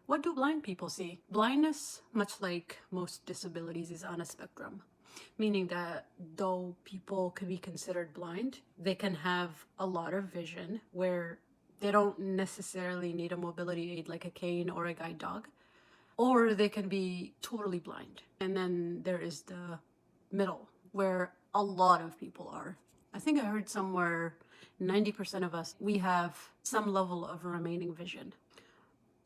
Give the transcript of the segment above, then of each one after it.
What do blind people see? Blindness, much like most disabilities, is on a spectrum, meaning that though people can be considered blind, they can have a lot of vision where they don't necessarily need a mobility aid like a cane or a guide dog, or they can be totally blind. And then there is the middle where a lot of people are. I think I heard somewhere 90% of us, we have some level of remaining vision.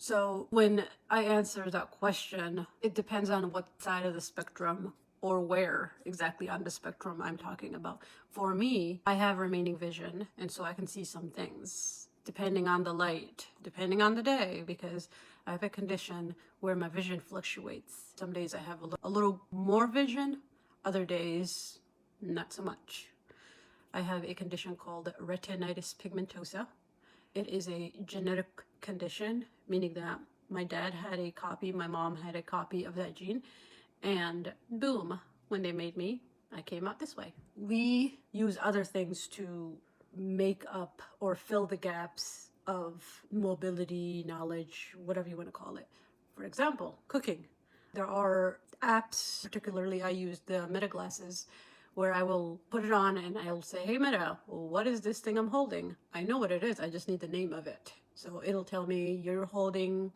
So when I answer that question, it depends on what side of the spectrum or where exactly on the spectrum I'm talking about. For me, I have remaining vision, and so I can see some things depending on the light, depending on the day, because I have a condition where my vision fluctuates. Some days I have a little more vision, other days not so much. I have a condition called retinitis pigmentosa. It is a genetic condition, meaning that my dad had a copy, my mom had a copy of that gene, and boom, when they made me, I came out this way. We use other things to make up or fill the gaps of mobility, knowledge, whatever you want to call it. For example, cooking. There are apps, particularly I use the Meta glasses, where I will put it on and I'll say, hey Meta, what is this thing I'm holding? I know what it is, I just need the name of it. So it'll tell me you're holding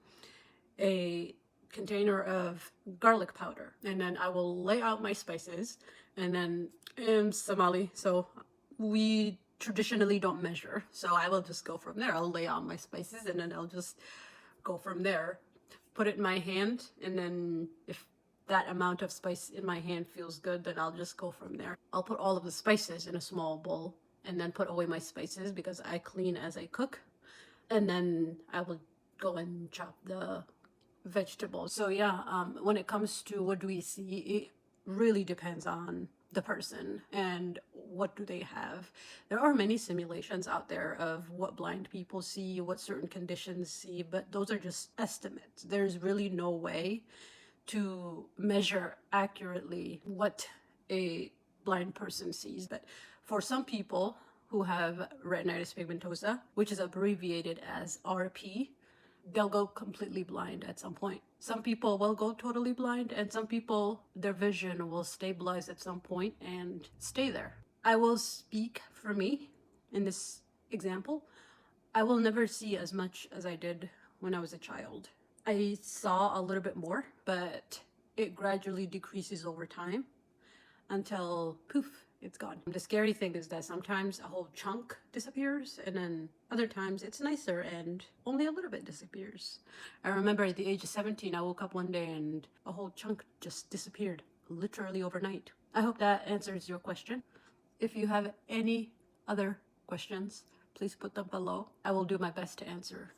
a container of garlic powder. And then I will lay out my spices. And then in Somali, so we traditionally don't measure. So I will just go from there. I'll lay out my spices and then I'll just go from there. Put it in my hand, and then if that amount of spice in my hand feels good, then I'll just go from there. I'll put all of the spices in a small bowl and then put away my spices because I clean as I cook. And then I will go and chop the vegetables. So yeah, when it comes to what do we see, it really depends on the person and what do they have. There are many simulations out there of what blind people see, what certain conditions see, but those are just estimates. There's really no way to measure accurately what a blind person sees. But for some people who have retinitis pigmentosa, which is abbreviated as RP, they'll go completely blind at some point. Some people will go totally blind, and some people, their vision will stabilize at some point and stay there. I will speak for me in this example. I will never see as much as I did when I was a child. I saw a little bit more, but it gradually decreases over time until poof, it's gone. The scary thing is that sometimes a whole chunk disappears, and then other times it's nicer and only a little bit disappears. I remember at the age of 17, I woke up one day and a whole chunk just disappeared, literally overnight. I hope that answers your question. If you have any other questions, please put them below. I will do my best to answer.